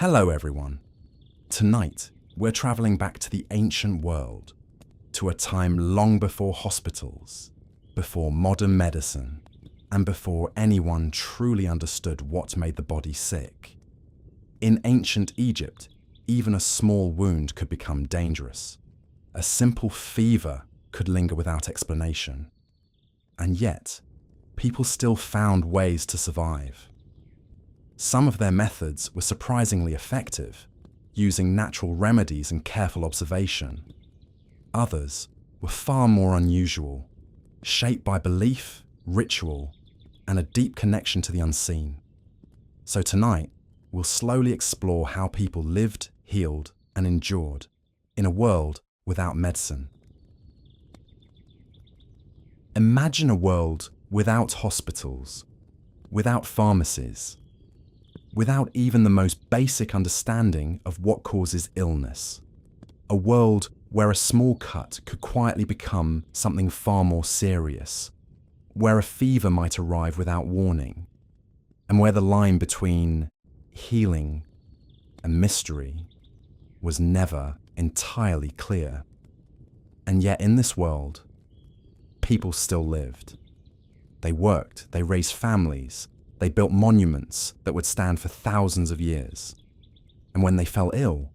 Hello everyone. Tonight, we're traveling back to the ancient world, to a time long before hospitals, before modern medicine, and before anyone truly understood what made the body sick. In ancient Egypt, even a small wound could become dangerous. A simple fever could linger without explanation. And yet, people still found ways to survive. Some of their methods were surprisingly effective, using natural remedies and careful observation. Others were far more unusual, shaped by belief, ritual, and a deep connection to the unseen. So tonight, we'll slowly explore how people lived, healed, and endured in a world without medicine. Imagine a world without hospitals, without pharmacies, without even the most basic understanding of what causes illness. A world where a small cut could quietly become something far more serious, where a fever might arrive without warning, and where the line between healing and mystery was never entirely clear. And yet in this world, people still lived. They worked, they raised families, they built monuments that would stand for thousands of years. And when they fell ill,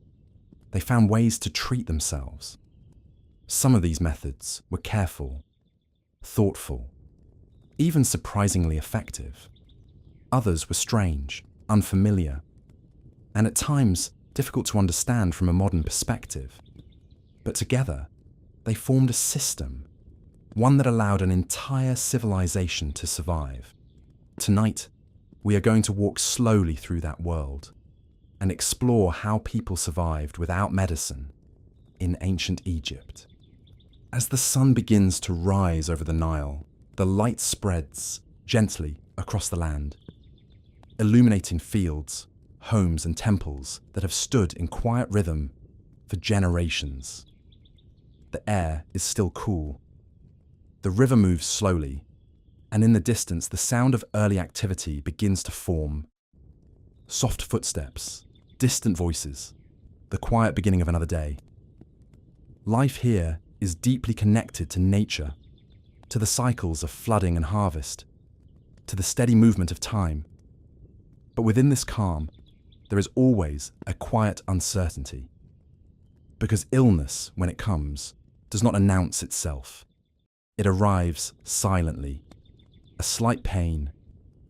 they found ways to treat themselves. Some of these methods were careful, thoughtful, even surprisingly effective. Others were strange, unfamiliar, and at times difficult to understand from a modern perspective. But together, they formed a system, one that allowed an entire civilization to survive. Tonight, we are going to walk slowly through that world and explore how people survived without medicine in ancient Egypt. As the sun begins to rise over the Nile, the light spreads gently across the land, illuminating fields, homes, and temples that have stood in quiet rhythm for generations. The air is still cool. The river moves slowly, and in the distance, the sound of early activity begins to form. Soft footsteps, distant voices, the quiet beginning of another day. Life here is deeply connected to nature, to the cycles of flooding and harvest, to the steady movement of time. But within this calm, there is always a quiet uncertainty. Because illness, when it comes, does not announce itself. It arrives silently. A slight pain,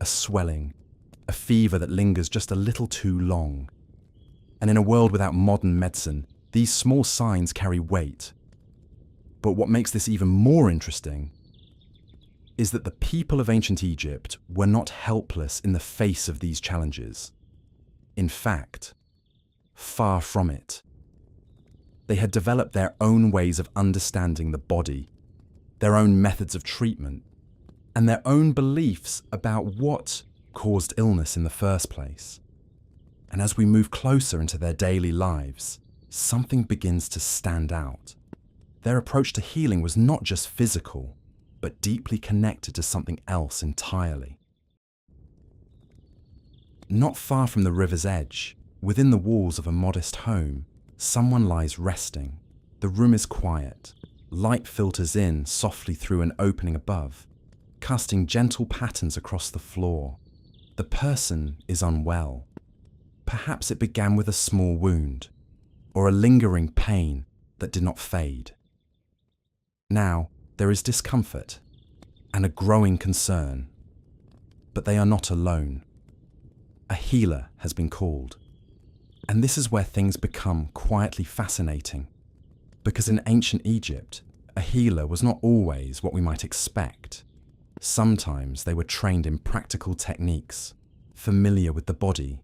a swelling, a fever that lingers just a little too long. And in a world without modern medicine, these small signs carry weight. But what makes this even more interesting is that the people of ancient Egypt were not helpless in the face of these challenges. In fact, far from it. They had developed their own ways of understanding the body, their own methods of treatment, and their own beliefs about what caused illness in the first place. And as we move closer into their daily lives, something begins to stand out. Their approach to healing was not just physical, but deeply connected to something else entirely. Not far from the river's edge, within the walls of a modest home, someone lies resting. The room is quiet. Light filters in softly through an opening above, casting gentle patterns across the floor. The person is unwell. Perhaps it began with a small wound, or a lingering pain that did not fade. Now, there is discomfort and a growing concern, but they are not alone. A healer has been called. And this is where things become quietly fascinating, because in ancient Egypt, a healer was not always what we might expect. Sometimes they were trained in practical techniques, familiar with the body,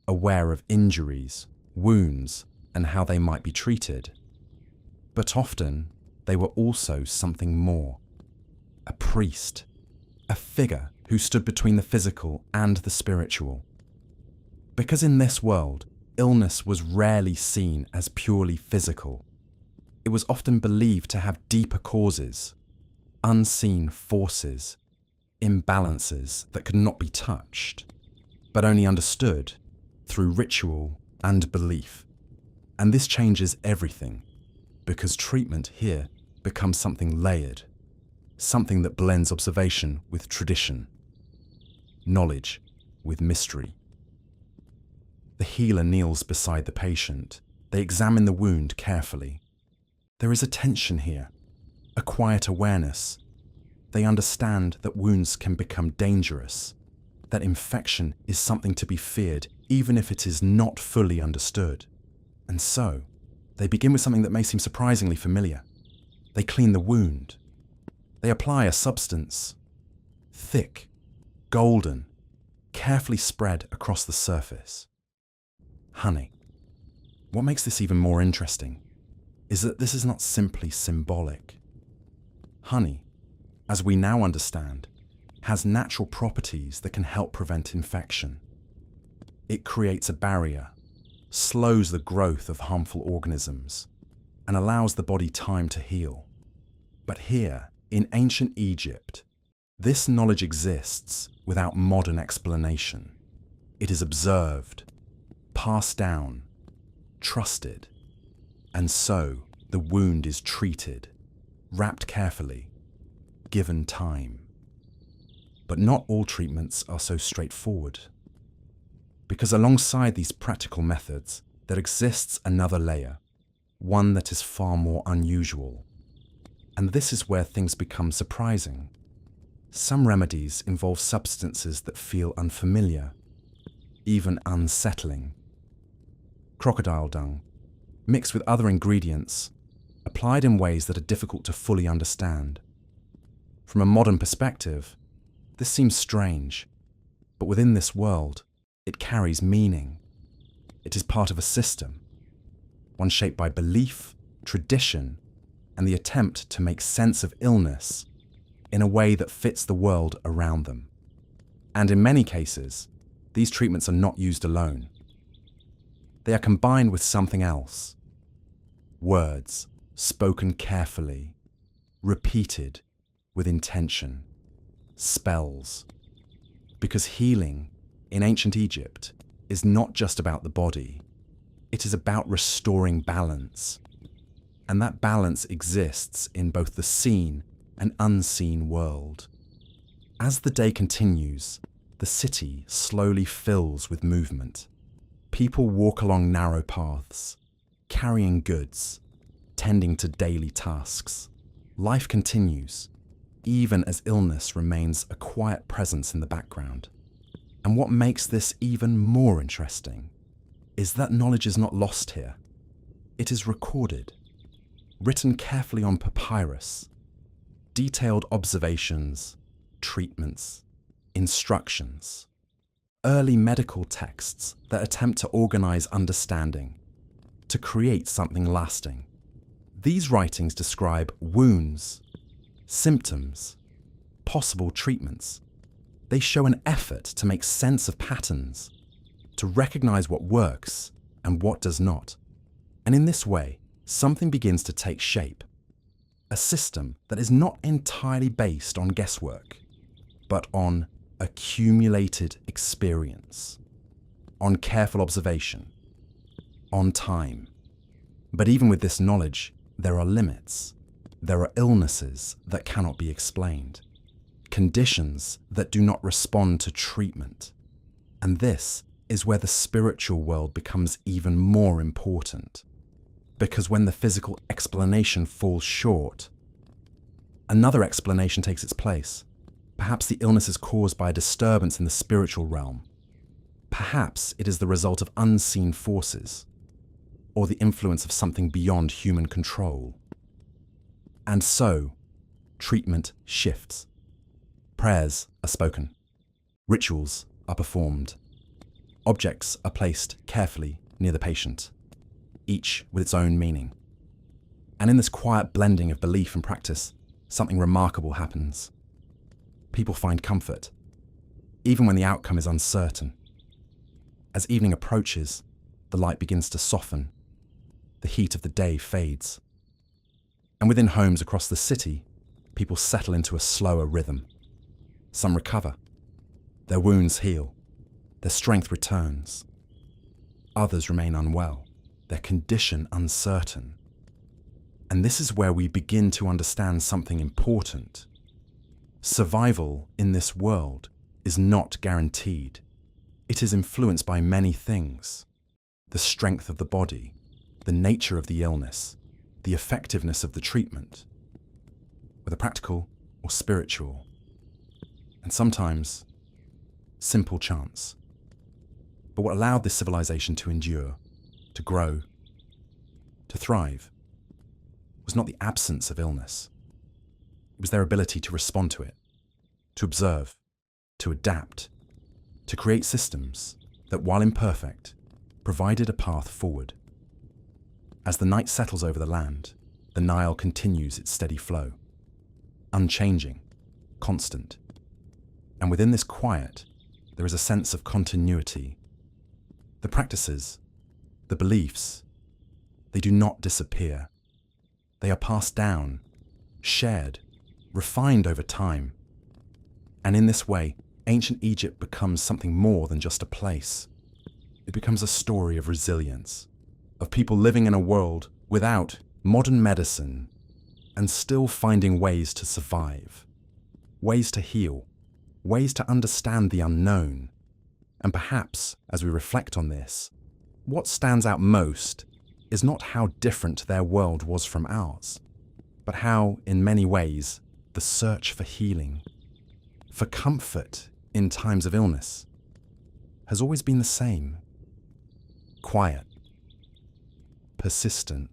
aware of injuries, wounds, and how they might be treated. But often, they were also something more. A priest, a figure who stood between the physical and the spiritual. Because in this world, illness was rarely seen as purely physical. It was often believed to have deeper causes, unseen forces, imbalances that could not be touched, but only understood through ritual and belief. And this changes everything, because treatment here becomes something layered, something that blends observation with tradition, knowledge with mystery. The healer kneels beside the patient. They examine the wound carefully. There is a tension here, a quiet awareness. They understand that wounds can become dangerous, that infection is something to be feared even if it is not fully understood. And so, they begin with something that may seem surprisingly familiar. They clean the wound. They apply a substance, thick, golden, carefully spread across the surface. Honey. What makes this even more interesting is that this is not simply symbolic. Honey, as we now understand, has natural properties that can help prevent infection. It creates a barrier, slows the growth of harmful organisms, and allows the body time to heal. But here, in ancient Egypt, this knowledge exists without modern explanation. It is observed, passed down, trusted, and so the wound is treated, wrapped carefully, given time. But not all treatments are so straightforward, because alongside these practical methods, there exists another layer, one that is far more unusual. And this is where things become surprising. Some remedies involve substances that feel unfamiliar, even unsettling. Crocodile dung, mixed with other ingredients, applied in ways that are difficult to fully understand. From a modern perspective, this seems strange, but within this world, it carries meaning. It is part of a system, one shaped by belief, tradition, and the attempt to make sense of illness in a way that fits the world around them. And in many cases, these treatments are not used alone. They are combined with something else. Words spoken carefully, repeated with intention. Spells. Because healing in ancient Egypt is not just about the body. It is about restoring balance. And that balance exists in both the seen and unseen world. As the day continues, the city slowly fills with movement. People walk along narrow paths, carrying goods, tending to daily tasks. Life continues, even as illness remains a quiet presence in the background. And what makes this even more interesting is that knowledge is not lost here. It is recorded, written carefully on papyrus, detailed observations, treatments, instructions, early medical texts that attempt to organize understanding, to create something lasting. These writings describe wounds, symptoms, possible treatments. They show an effort to make sense of patterns, to recognize what works and what does not. And in this way, something begins to take shape. A system that is not entirely based on guesswork, but on accumulated experience, on careful observation, on time. But even with this knowledge, there are limits. There are illnesses that cannot be explained, conditions that do not respond to treatment. And this is where the spiritual world becomes even more important. Because when the physical explanation falls short, another explanation takes its place. Perhaps the illness is caused by a disturbance in the spiritual realm. Perhaps it is the result of unseen forces, or the influence of something beyond human control. And so, treatment shifts. Prayers are spoken. Rituals are performed. Objects are placed carefully near the patient, each with its own meaning. And in this quiet blending of belief and practice, something remarkable happens. People find comfort, even when the outcome is uncertain. As evening approaches, the light begins to soften. The heat of the day fades. And within homes across the city, people settle into a slower rhythm. Some recover. Their wounds heal. Their strength returns. Others remain unwell, their condition uncertain. And this is where we begin to understand something important. Survival in this world is not guaranteed. It is influenced by many things: the strength of the body, the nature of the illness, the effectiveness of the treatment, whether practical or spiritual, and sometimes simple chance. But what allowed this civilization to endure, to grow, to thrive, was not the absence of illness. It was their ability to respond to it, to observe, to adapt, to create systems that, while imperfect, provided a path forward. As the night settles over the land, the Nile continues its steady flow, unchanging, constant. And within this quiet, there is a sense of continuity. The practices, the beliefs, they do not disappear. They are passed down, shared, refined over time. And in this way, ancient Egypt becomes something more than just a place. It becomes a story of resilience, of people living in a world without modern medicine and still finding ways to survive, ways to heal, ways to understand the unknown. And perhaps, as we reflect on this, what stands out most is not how different their world was from ours, but how, in many ways, the search for healing, for comfort in times of illness, has always been the same: quiet, persistent,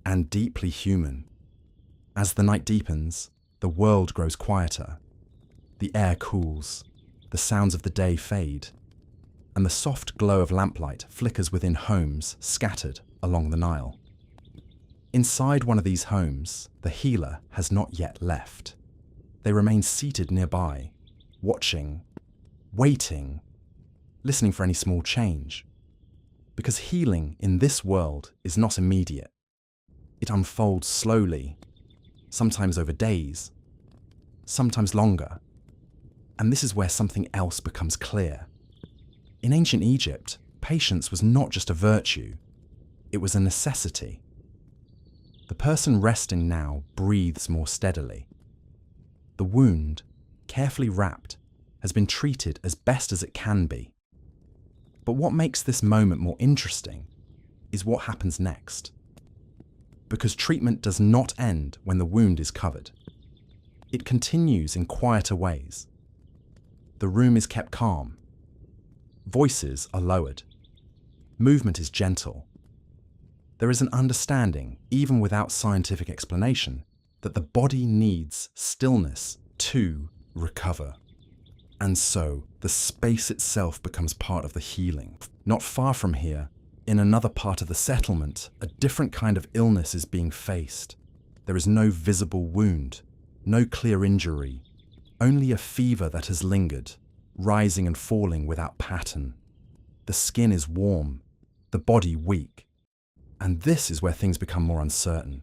and deeply human. As the night deepens, the world grows quieter, the air cools, the sounds of the day fade, and the soft glow of lamplight flickers within homes scattered along the Nile. Inside one of these homes, the healer has not yet left. They remain seated nearby, watching, waiting, listening for any small change. Because healing in this world is not immediate. It unfolds slowly, sometimes over days, sometimes longer. And this is where something else becomes clear. In ancient Egypt, patience was not just a virtue, it was a necessity. The person resting now breathes more steadily. The wound, carefully wrapped, has been treated as best as it can be. But what makes this moment more interesting is what happens next. Because treatment does not end when the wound is covered. It continues in quieter ways. The room is kept calm. Voices are lowered. Movement is gentle. There is an understanding, even without scientific explanation, that the body needs stillness to recover. And so, the space itself becomes part of the healing. Not far from here, in another part of the settlement, a different kind of illness is being faced. There is no visible wound, no clear injury, only a fever that has lingered, rising and falling without pattern. The skin is warm, the body weak. And this is where things become more uncertain.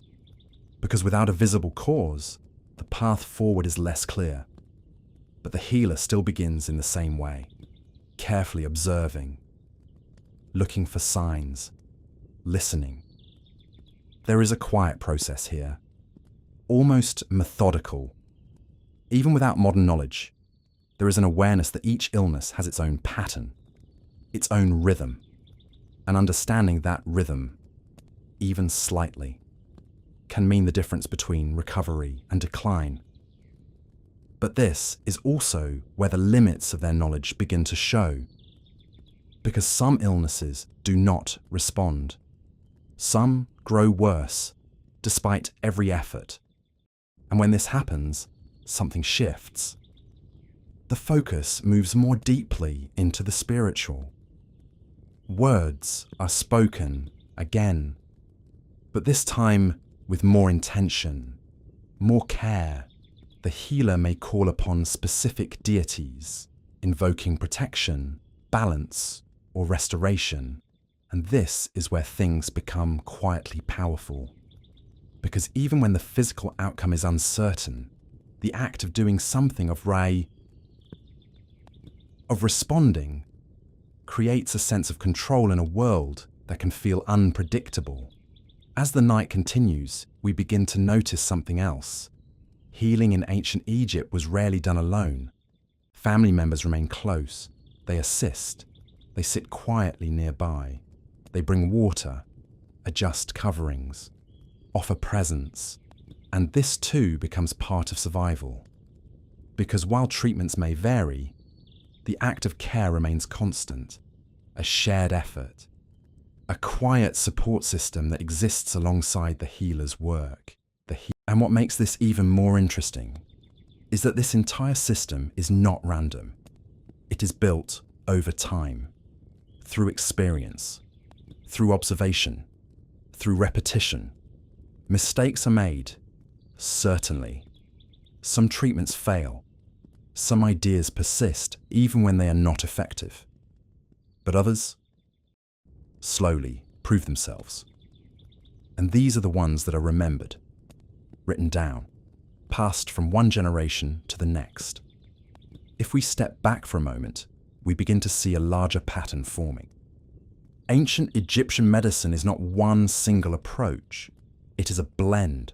Because without a visible cause, the path forward is less clear. But the healer still begins in the same way, carefully observing, looking for signs, listening. There is a quiet process here, almost methodical. Even without modern knowledge, there is an awareness that each illness has its own pattern, its own rhythm, and understanding that rhythm, even slightly, can mean the difference between recovery and decline. But this is also where the limits of their knowledge begin to show, because some illnesses do not respond. Some grow worse, despite every effort. And when this happens, something shifts. The focus moves more deeply into the spiritual. Words are spoken again, but this time with more intention, more care. The healer may call upon specific deities, invoking protection, balance, or restoration. And this is where things become quietly powerful. Because even when the physical outcome is uncertain, the act of doing something of responding, creates a sense of control in a world that can feel unpredictable. As the night continues, we begin to notice something else. Healing in ancient Egypt was rarely done alone. Family members remain close. They assist. They sit quietly nearby. They bring water, adjust coverings, offer presents. And this too becomes part of survival. Because while treatments may vary, the act of care remains constant, a shared effort, a quiet support system that exists alongside the healer's work. And what makes this even more interesting is that this entire system is not random. It is built over time, through experience, through observation, through repetition. Mistakes are made, certainly. Some treatments fail. Some ideas persist even when they are not effective. But others, slowly, prove themselves. And these are the ones that are remembered, written down, passed from one generation to the next. If we step back for a moment, we begin to see a larger pattern forming. Ancient Egyptian medicine is not one single approach. It is a blend,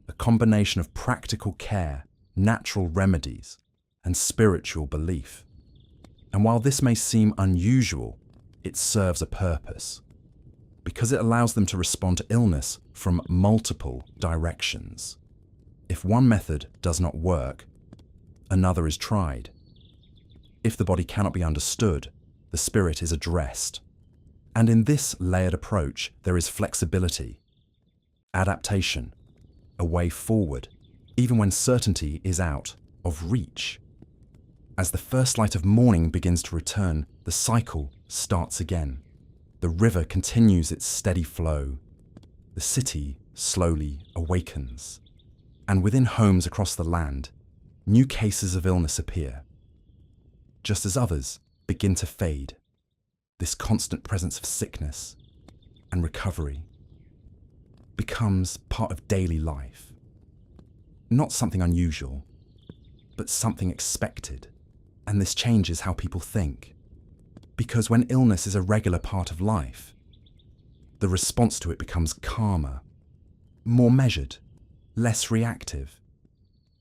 a combination of practical care, natural remedies, and spiritual belief. And while this may seem unusual, it serves a purpose, because it allows them to respond to illness from multiple directions. If one method does not work, another is tried. If the body cannot be understood, the spirit is addressed. And in this layered approach, there is flexibility, adaptation, a way forward, even when certainty is out of reach. As the first light of morning begins to return, the cycle starts again. The river continues its steady flow. The city slowly awakens. And within homes across the land, new cases of illness appear. Just as others begin to fade, this constant presence of sickness and recovery becomes part of daily life. Not something unusual, but something expected. And this changes how people think. Because when illness is a regular part of life, the response to it becomes calmer, more measured, less reactive.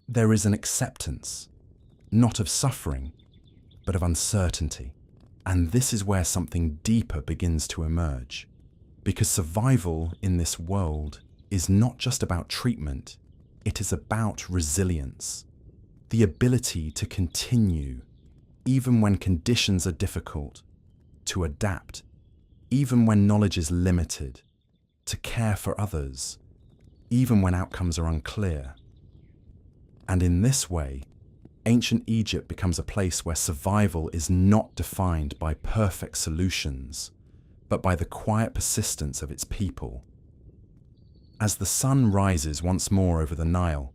There is an acceptance, not of suffering, but of uncertainty. And this is where something deeper begins to emerge. Because survival in this world is not just about treatment, it is about resilience. The ability to continue, even when conditions are difficult, to adapt, even when knowledge is limited, to care for others, even when outcomes are unclear. And in this way, ancient Egypt becomes a place where survival is not defined by perfect solutions, but by the quiet persistence of its people. As the sun rises once more over the Nile,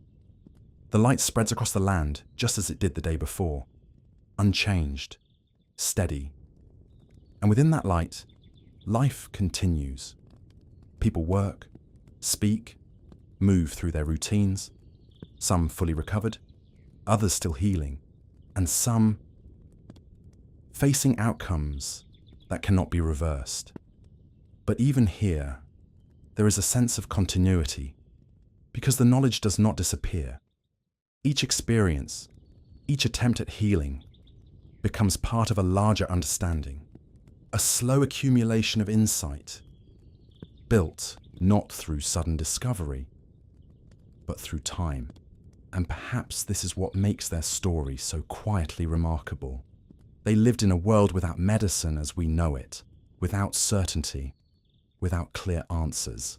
the light spreads across the land just as it did the day before, unchanged, steady. And within that light, life continues. People work, speak, move through their routines, some fully recovered, others still healing, and some facing outcomes that cannot be reversed. But even here, there is a sense of continuity, because the knowledge does not disappear. Each experience, each attempt at healing, becomes part of a larger understanding, a slow accumulation of insight, built not through sudden discovery, but through time. And perhaps this is what makes their story so quietly remarkable. They lived in a world without medicine as we know it, without certainty, without clear answers.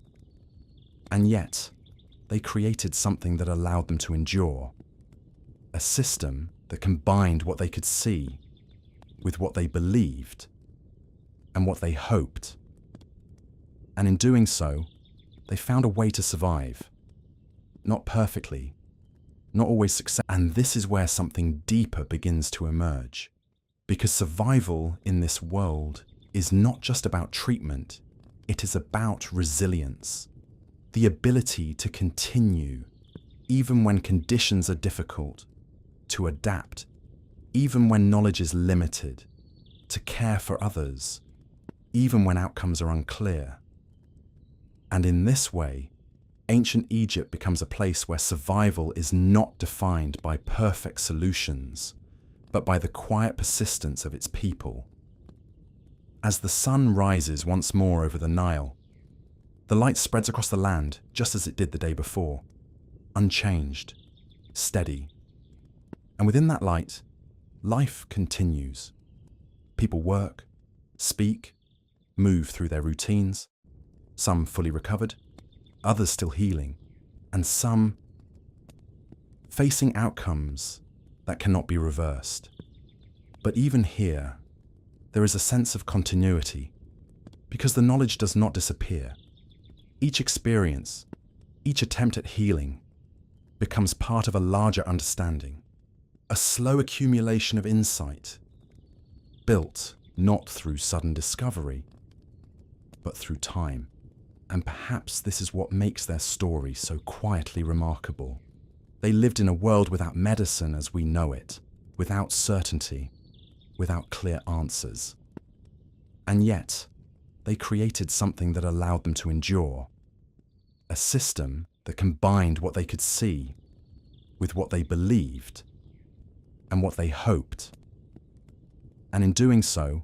And yet, they created something that allowed them to endure, a system that combined what they could see with what they believed and what they hoped. And in doing so, they found a way to survive. Not perfectly, not always successfully. And this is where something deeper begins to emerge. Because survival in this world is not just about treatment, it is about resilience. The ability to continue, even when conditions are difficult, to adapt, even when knowledge is limited, to care for others, even when outcomes are unclear. And in this way, ancient Egypt becomes a place where survival is not defined by perfect solutions, but by the quiet persistence of its people. As the sun rises once more over the Nile, the light spreads across the land just as it did the day before, unchanged, steady. And within that light, life continues. People work, speak, move through their routines, some fully recovered, others still healing, and some facing outcomes that cannot be reversed. But even here, there is a sense of continuity, because the knowledge does not disappear. Each experience, each attempt at healing, becomes part of a larger understanding, a slow accumulation of insight, built not through sudden discovery, but through time. And perhaps this is what makes their story so quietly remarkable. They lived in a world without medicine as we know it, without certainty, without clear answers. And yet, they created something that allowed them to endure. A system that combined what they could see with what they believed and what they hoped. And in doing so,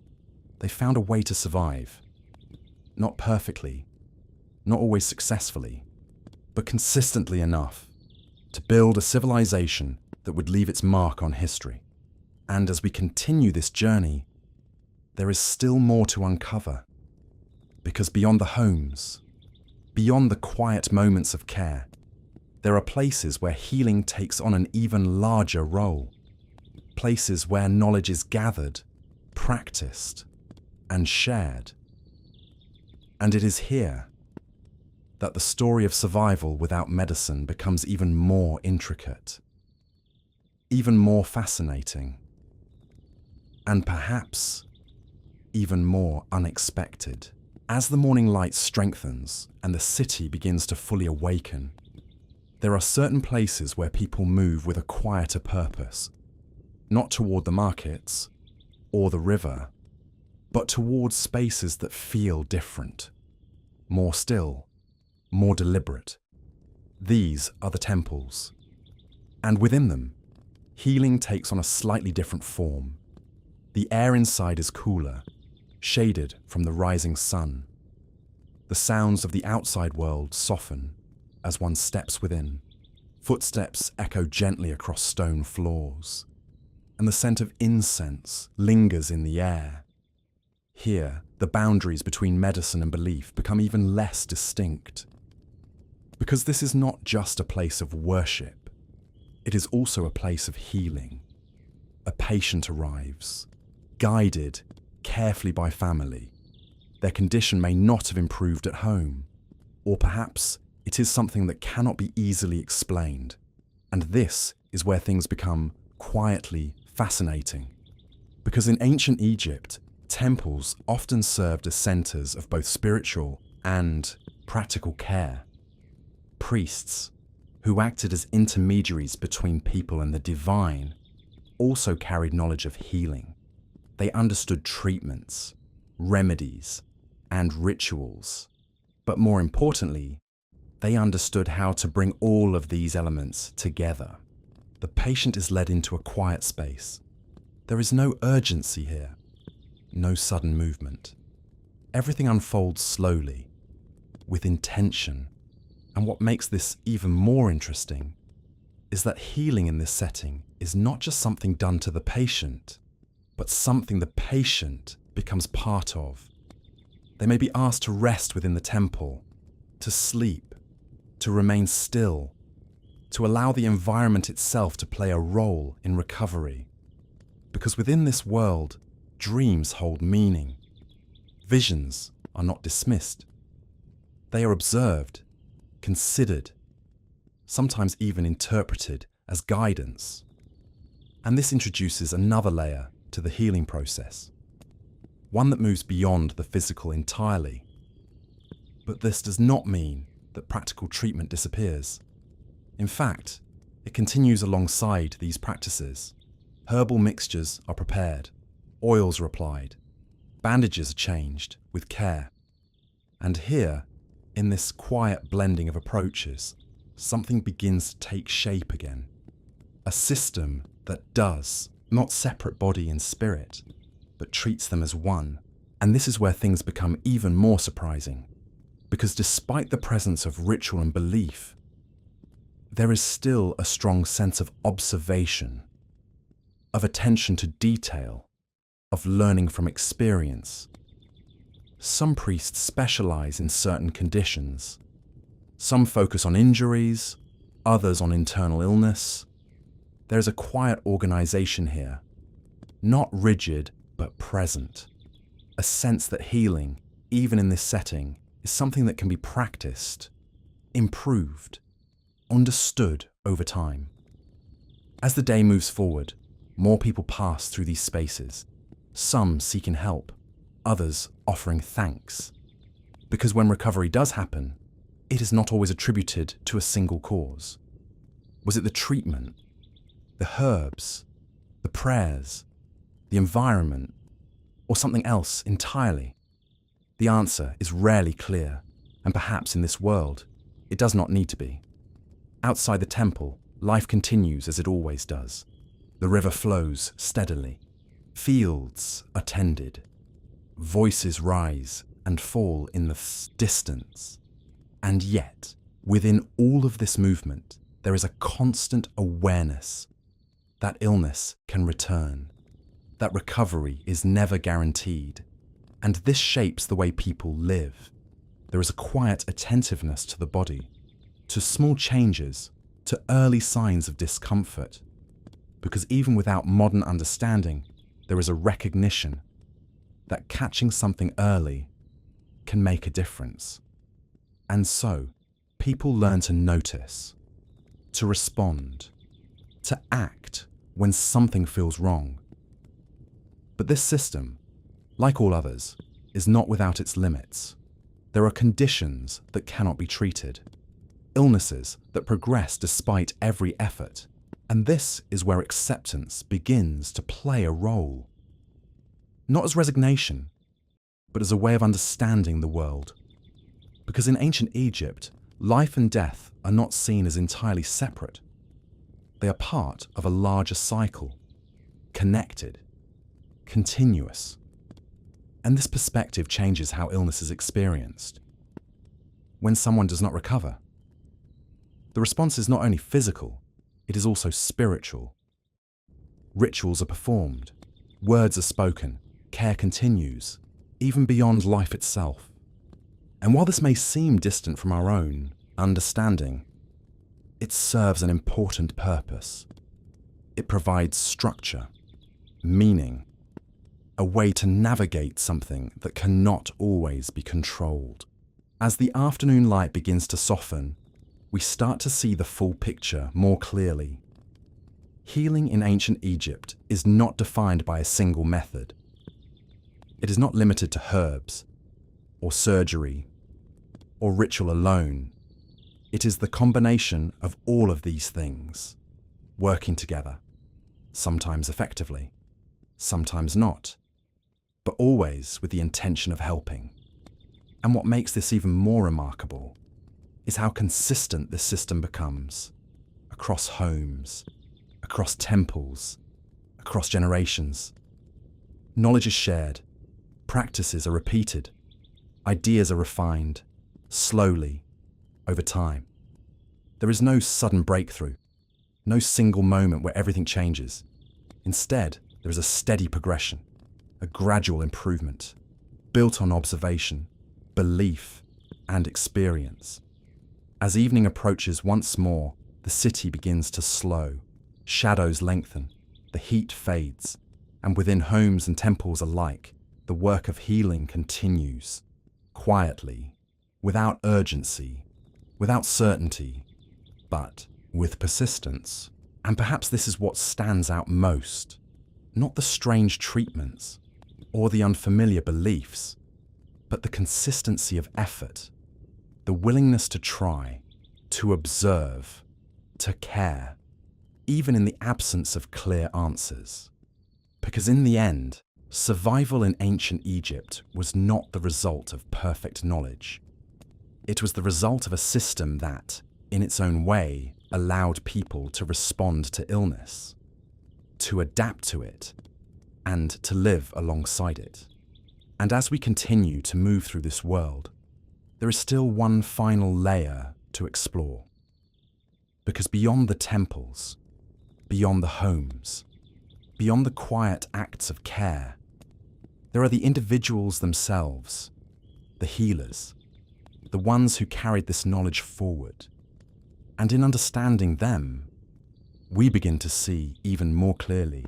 they found a way to survive. Not perfectly, not always successfully, but consistently enough to build a civilization that would leave its mark on history. And as we continue this journey, there is still more to uncover, because beyond the homes, beyond the quiet moments of care, there are places where healing takes on an even larger role, places where knowledge is gathered, practiced, and shared. And it is here that the story of survival without medicine becomes even more intricate, even more fascinating, and perhaps even more unexpected. As the morning light strengthens and the city begins to fully awaken, there are certain places where people move with a quieter purpose, not toward the markets or the river, but towards spaces that feel different, more still, more deliberate. These are the temples, and within them, healing takes on a slightly different form. The air inside is cooler, shaded from the rising sun. The sounds of the outside world soften as one steps within. Footsteps echo gently across stone floors, and the scent of incense lingers in the air. Here, the boundaries between medicine and belief become even less distinct. Because this is not just a place of worship, it is also a place of healing. A patient arrives, guided carefully by family. Their condition may not have improved at home, or perhaps it is something that cannot be easily explained. And this is where things become quietly fascinating. Because in ancient Egypt, temples often served as centers of both spiritual and practical care. Priests, who acted as intermediaries between people and the divine, also carried knowledge of healing. They understood treatments, remedies, and rituals. But more importantly, they understood how to bring all of these elements together. The patient is led into a quiet space. There is no urgency here, no sudden movement. Everything unfolds slowly, with intention. And what makes this even more interesting is that healing in this setting is not just something done to the patient, but something the patient becomes part of. They may be asked to rest within the temple, to sleep, to remain still, to allow the environment itself to play a role in recovery. Because within this world, dreams hold meaning. Visions are not dismissed. They are observed, considered, sometimes even interpreted as guidance. And this introduces another layer to the healing process, one that moves beyond the physical entirely. But this does not mean that practical treatment disappears. In fact, it continues alongside these practices. Herbal mixtures are prepared, Oils are applied. Bandages are changed with care. And here, in this quiet blending of approaches, something begins to take shape again. A system that does not separate body and spirit, but treats them as one. And this is where things become even more surprising, because despite the presence of ritual and belief, there is still a strong sense of observation, of attention to detail, of learning from experience. Some priests specialize in certain conditions. Some focus on injuries, others on internal illness. There's a quiet organization here, not rigid but present. A sense that healing, even in this setting, is something that can be practiced, improved, understood over time. As the day moves forward, more people pass through these spaces, some seeking help, others offering thanks. Because when recovery does happen, it is not always attributed to a single cause. Was it the treatment, the herbs, the prayers, the environment, or something else entirely? The answer is rarely clear, and perhaps in this world, it does not need to be. Outside the temple, life continues as it always does. The river flows steadily. Fields are tended. Voices rise and fall in the distance. And yet, within all of this movement, there is a constant awareness that illness can return, that recovery is never guaranteed. And this shapes the way people live. There is a quiet attentiveness to the body, to small changes, to early signs of discomfort. Because even without modern understanding, there is a recognition that catching something early can make a difference. And so, people learn to notice, to respond, to act when something feels wrong. But this system, like all others, is not without its limits. There are conditions that cannot be treated, illnesses that progress despite every effort, and this is where acceptance begins to play a role. Not as resignation, but as a way of understanding the world. Because in ancient Egypt, life and death are not seen as entirely separate. They are part of a larger cycle, connected, continuous. And this perspective changes how illness is experienced. When someone does not recover, the response is not only physical, it is also spiritual. Rituals are performed, words are spoken, care continues, even beyond life itself. And while this may seem distant from our own understanding, it serves an important purpose. It provides structure, meaning, a way to navigate something that cannot always be controlled. As the afternoon light begins to soften, we start to see the full picture more clearly. Healing in ancient Egypt is not defined by a single method. It is not limited to herbs, or surgery, or ritual alone. It is the combination of all of these things, working together, sometimes effectively, sometimes not, but always with the intention of helping. And what makes this even more remarkable is how consistent this system becomes across homes, across temples, across generations. Knowledge is shared, practices are repeated, ideas are refined, slowly, over time. There is no sudden breakthrough, no single moment where everything changes. Instead, there is a steady progression, a gradual improvement, built on observation, belief, and experience. As evening approaches once more, the city begins to slow, shadows lengthen, the heat fades, and within homes and temples alike, the work of healing continues, quietly, without urgency, without certainty, but with persistence. And perhaps this is what stands out most, not the strange treatments or the unfamiliar beliefs, but the consistency of effort, the willingness to try, to observe, to care, even in the absence of clear answers. Because in the end, Survival in ancient Egypt was not the result of perfect knowledge. It was the result of a system that, in its own way, allowed people to respond to illness, to adapt to it, and to live alongside it. And as we continue to move through this world, there is still one final layer to explore. Because beyond the temples, beyond the homes, beyond the quiet acts of care, there are the individuals themselves, the healers, the ones who carried this knowledge forward. And in understanding them, we begin to see even more clearly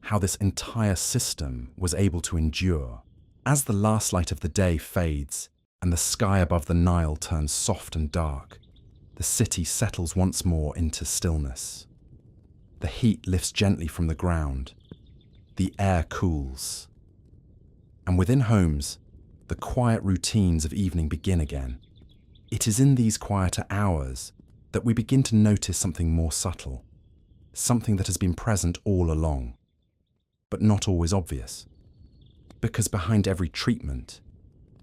how this entire system was able to endure. As the last light of the day fades and the sky above the Nile turns soft and dark, the city settles once more into stillness. The heat lifts gently from the ground. The air cools. And within homes, the quiet routines of evening begin again. It is in these quieter hours that we begin to notice something more subtle, something that has been present all along, but not always obvious. Because behind every treatment,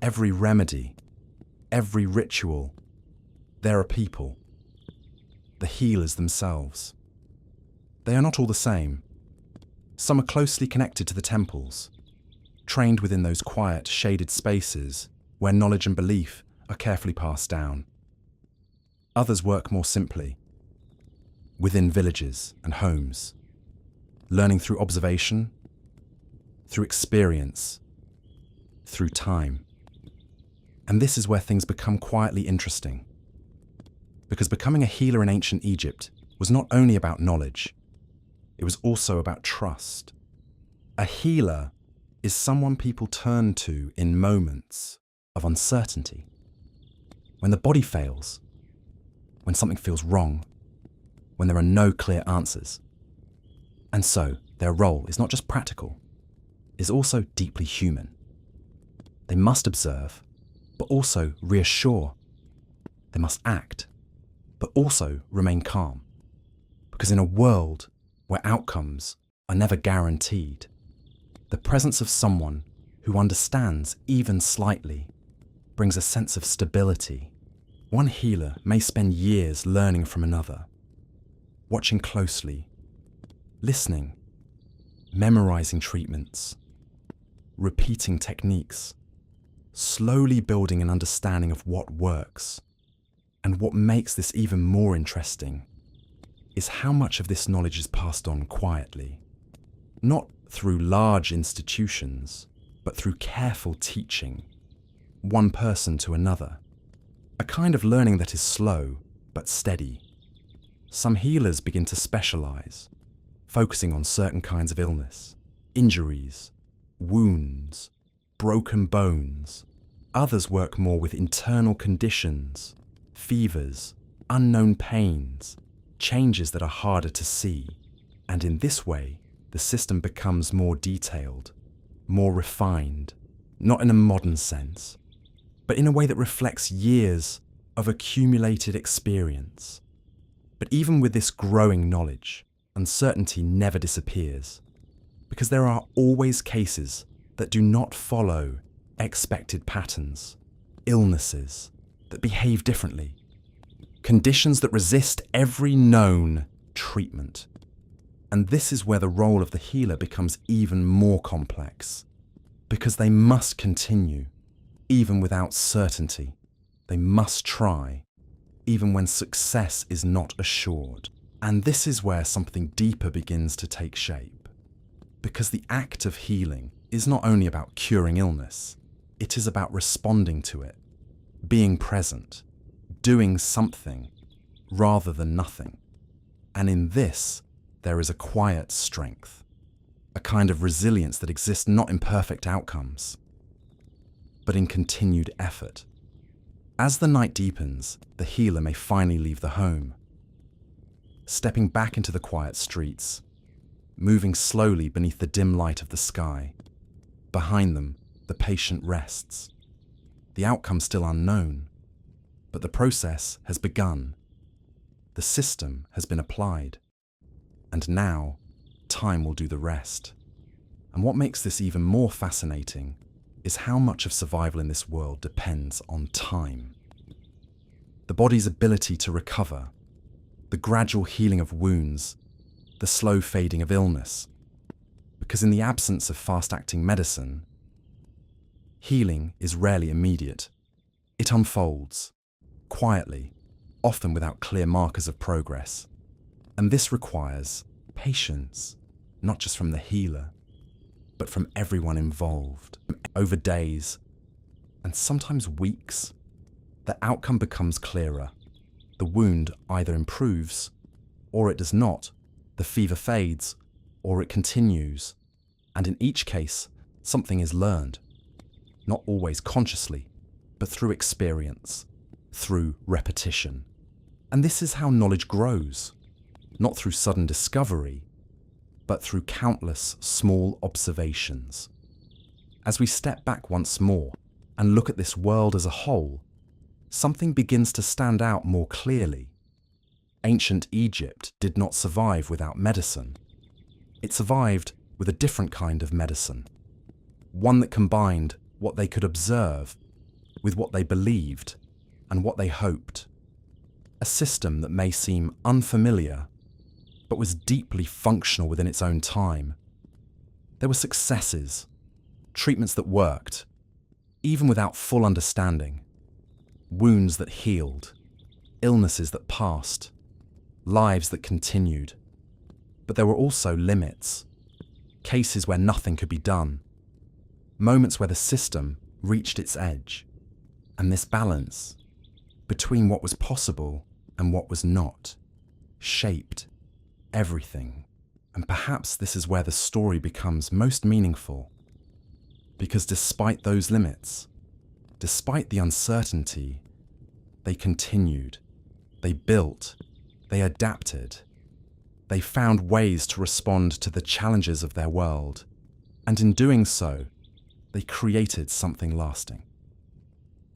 every remedy, every ritual, there are people, the healers themselves. They are not all the same. Some are closely connected to the temples, trained within those quiet, shaded spaces where knowledge and belief are carefully passed down. Others work more simply, within villages and homes, learning through observation, through experience, through time. And this is where things become quietly interesting. Because becoming a healer in ancient Egypt was not only about knowledge, it was also about trust. A healer is someone people turn to in moments of uncertainty. When the body fails, when something feels wrong, when there are no clear answers. And so their role is not just practical, is also deeply human. They must observe, but also reassure. They must act, but also remain calm. Because in a world where outcomes are never guaranteed, the presence of someone who understands even slightly brings a sense of stability. One healer may spend years learning from another, watching closely, listening, memorizing treatments, repeating techniques, slowly building an understanding of what works. And what makes this even more interesting is how much of this knowledge is passed on quietly, not through large institutions, but through careful teaching, one person to another. A kind of learning that is slow but steady. Some healers begin to specialize, focusing on certain kinds of illness, injuries, wounds, broken bones. Others work more with internal conditions, fevers, unknown pains, changes that are harder to see. And in this way, the system becomes more detailed, more refined, not in a modern sense, but in a way that reflects years of accumulated experience. But even with this growing knowledge, uncertainty never disappears, because there are always cases that do not follow expected patterns, illnesses that behave differently, conditions that resist every known treatment. And this is where the role of the healer becomes even more complex, because they must continue, even without certainty. They must try, even when success is not assured. And this is where something deeper begins to take shape. Because the act of healing is not only about curing illness, it is about responding to it, being present, doing something rather than nothing. And in this, there is a quiet strength, a kind of resilience that exists not in perfect outcomes, but in continued effort. As the night deepens, the healer may finally leave the home, stepping back into the quiet streets, moving slowly beneath the dim light of the sky. Behind them, the patient rests. The outcome still unknown, but the process has begun. The system has been applied, and now time will do the rest. And what makes this even more fascinating is how much of survival in this world depends on time. The body's ability to recover, the gradual healing of wounds, the slow fading of illness. Because in the absence of fast-acting medicine, healing is rarely immediate. It unfolds, quietly, often without clear markers of progress. And this requires patience, not just from the healer, but from everyone involved. Over days, and sometimes weeks, the outcome becomes clearer. The wound either improves, or it does not. The fever fades, or it continues. And in each case, something is learned. Not always consciously, but through experience, through repetition. And this is how knowledge grows, not through sudden discovery, but through countless small observations. As we step back once more and look at this world as a whole, something begins to stand out more clearly. Ancient Egypt did not survive without medicine. It survived with a different kind of medicine, one that combined what they could observe with what they believed and what they hoped. A system that may seem unfamiliar, but was deeply functional within its own time. There were successes, treatments that worked, even without full understanding, wounds that healed, illnesses that passed, lives that continued. But there were also limits, cases where nothing could be done, moments where the system reached its edge. And this balance between what was possible and what was not shaped everything. And perhaps this is where the story becomes most meaningful. Because despite those limits, despite the uncertainty, they continued, they built, they adapted, they found ways to respond to the challenges of their world. And in doing so, they created something lasting.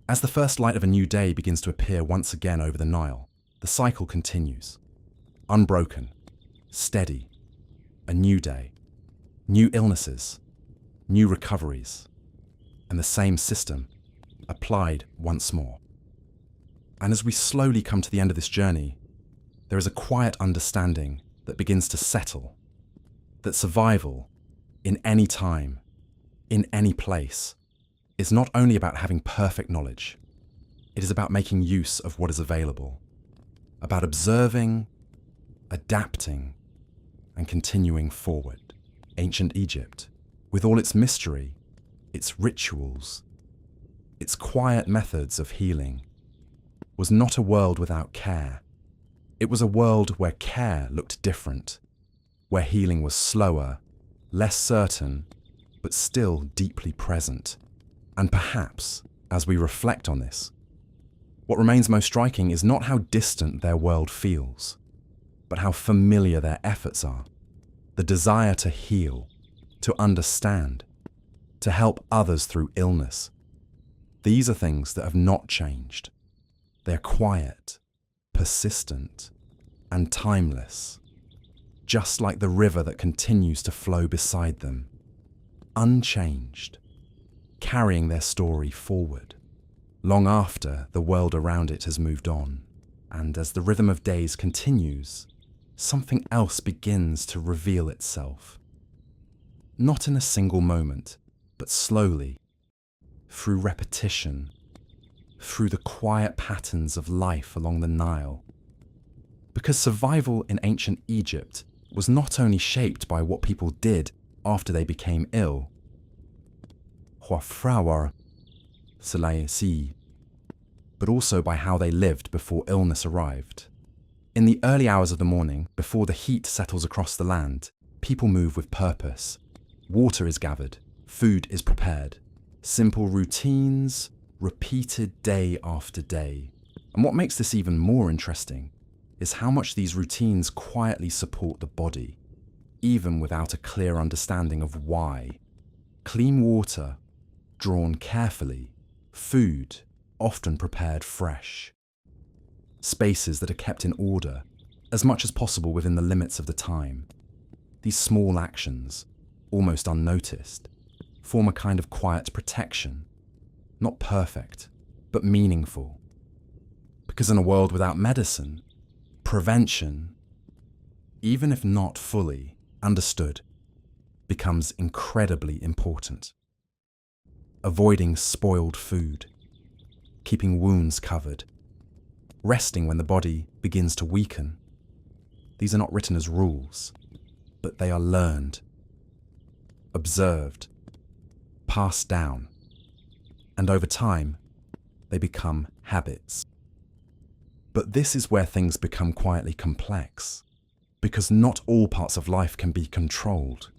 As the first light of a new day begins to appear once again over the Nile, the cycle continues. Unbroken, steady, a new day, new illnesses, new recoveries, and the same system applied once more. And as we slowly come to the end of this journey, there is a quiet understanding that begins to settle, that survival, in any time, in any place, is not only about having perfect knowledge, it is about making use of what is available, about observing, adapting, and continuing forward. Ancient Egypt, with all its mystery, its rituals, its quiet methods of healing, was not a world without care. It was a world where care looked different, where healing was slower, less certain, but still deeply present. And perhaps, as we reflect on this, what remains most striking is not how distant their world feels, but how familiar their efforts are. The desire to heal, to understand, to help others through illness. These are things that have not changed. They're quiet, persistent, and timeless, just like the river that continues to flow beside them, unchanged, carrying their story forward, long after the world around it has moved on. And as the rhythm of days continues, something else begins to reveal itself. Not in a single moment, but slowly, through repetition, through the quiet patterns of life along the Nile. Because survival in ancient Egypt was not only shaped by what people did after they became ill, but also by how they lived before illness arrived. In the early hours of the morning, before the heat settles across the land, people move with purpose. Water is gathered, food is prepared. Simple routines, repeated day after day. And what makes this even more interesting is how much these routines quietly support the body, even without a clear understanding of why. Clean water, drawn carefully, food, often prepared fresh. Spaces that are kept in order, as much as possible within the limits of the time. These small actions, almost unnoticed, form a kind of quiet protection. Not perfect, but meaningful. Because in a world without medicine, prevention, even if not fully understood, becomes incredibly important. Avoiding spoiled food, keeping wounds covered, resting when the body begins to weaken. These are not written as rules, but they are learned, observed, passed down, and over time, they become habits. But this is where things become quietly complex, because not all parts of life can be controlled.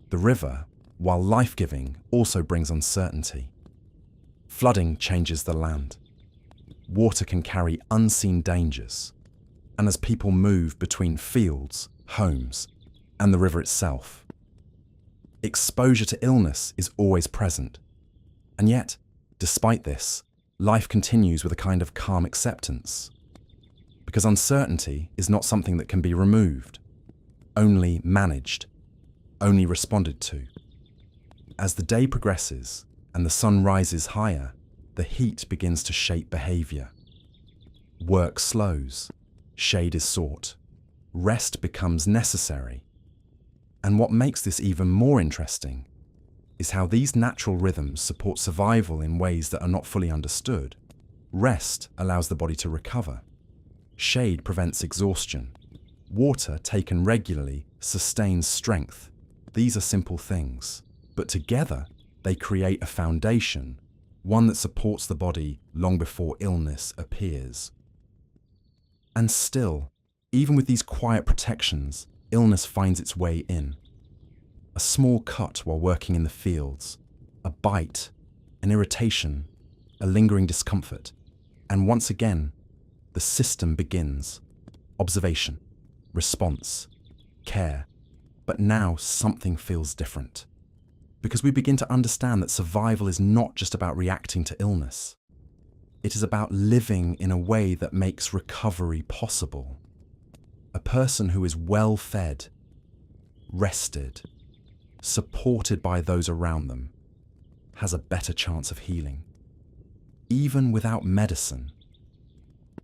The river, while life-giving, also brings uncertainty. Flooding changes the land. Water can carry unseen dangers, and as people move between fields, homes, and the river itself, exposure to illness is always present. And yet, despite this, life continues with a kind of calm acceptance. Because uncertainty is not something that can be removed, only managed, only responded to. As the day progresses and the sun rises higher, the heat begins to shape behavior. Work slows, shade is sought, rest becomes necessary. And what makes this even more interesting is how these natural rhythms support survival in ways that are not fully understood. Rest allows the body to recover. Shade prevents exhaustion. Water taken regularly sustains strength. These are simple things, but together they create a foundation, one that supports the body long before illness appears. And still, even with these quiet protections, illness finds its way in. A small cut while working in the fields, a bite, an irritation, a lingering discomfort, and once again, the system begins. Observation, response, care. But now something feels different. Because we begin to understand that survival is not just about reacting to illness. It is about living in a way that makes recovery possible. A person who is well fed, rested, supported by those around them, has a better chance of healing. Even without medicine,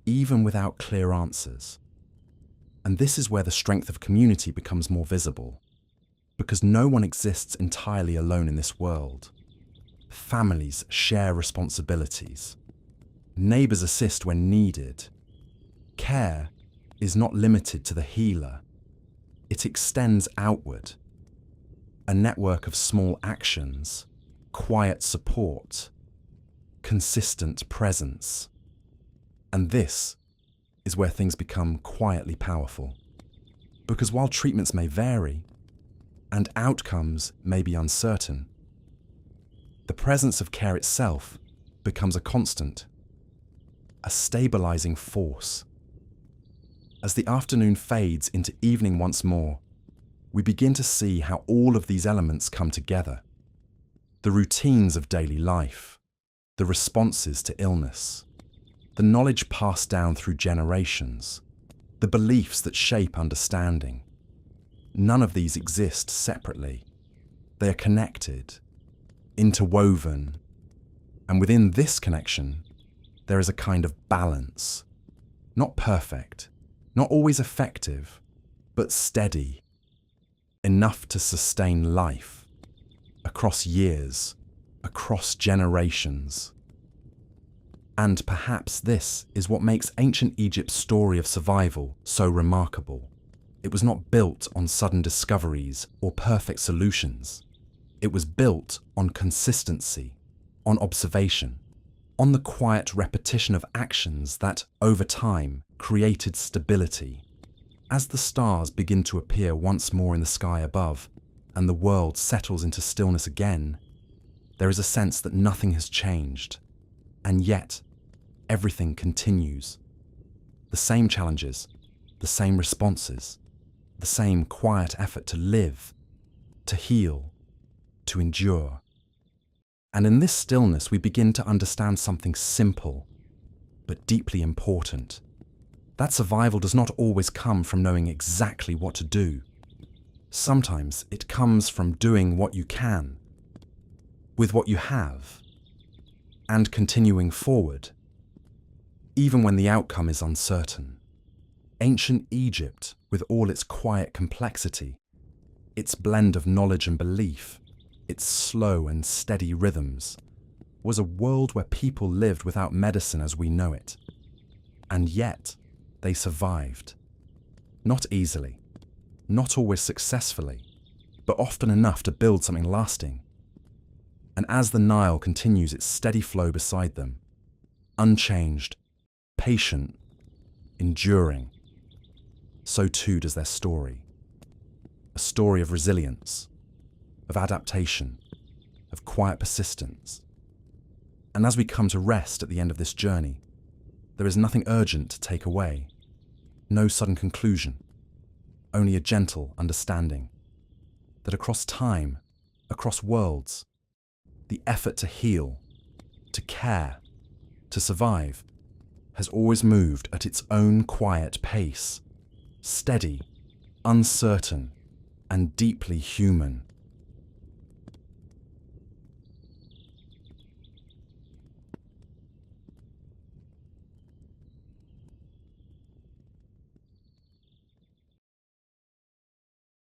even without clear answers. And this is where the strength of community becomes more visible, because no one exists entirely alone in this world. Families share responsibilities. Neighbors assist when needed. Care is not limited to the healer. It extends outward. A network of small actions, quiet support, consistent presence. And this is where things become quietly powerful. Because while treatments may vary, and outcomes may be uncertain, the presence of care itself becomes a constant, a stabilizing force. As the afternoon fades into evening once more, we begin to see how all of these elements come together. The routines of daily life, the responses to illness, the knowledge passed down through generations, the beliefs that shape understanding. None of these exist separately. They are connected, interwoven, and within this connection, there is a kind of balance. Not perfect, not always effective, but steady, enough to sustain life across years, across generations. And perhaps this is what makes ancient Egypt's story of survival so remarkable. It was not built on sudden discoveries or perfect solutions. It was built on consistency, on observation, on the quiet repetition of actions that, over time, created stability. As the stars begin to appear once more in the sky above, and the world settles into stillness again, there is a sense that nothing has changed, and yet everything continues. The same challenges, the same responses, the same quiet effort to live, to heal, to endure. And in this stillness, we begin to understand something simple, but deeply important. That survival does not always come from knowing exactly what to do. Sometimes it comes from doing what you can, with what you have, and continuing forward, even when the outcome is uncertain. Ancient Egypt, with all its quiet complexity, its blend of knowledge and belief, its slow and steady rhythms, was a world where people lived without medicine as we know it. And yet, they survived. Not easily, not always successfully, but often enough to build something lasting. And as the Nile continues its steady flow beside them, unchanged, patient, enduring, so too does their story. A story of resilience, of adaptation, of quiet persistence. And as we come to rest at the end of this journey, there is nothing urgent to take away, no sudden conclusion, only a gentle understanding that across time, across worlds, the effort to heal, to care, to survive, has always moved at its own quiet pace, steady, uncertain, and deeply human.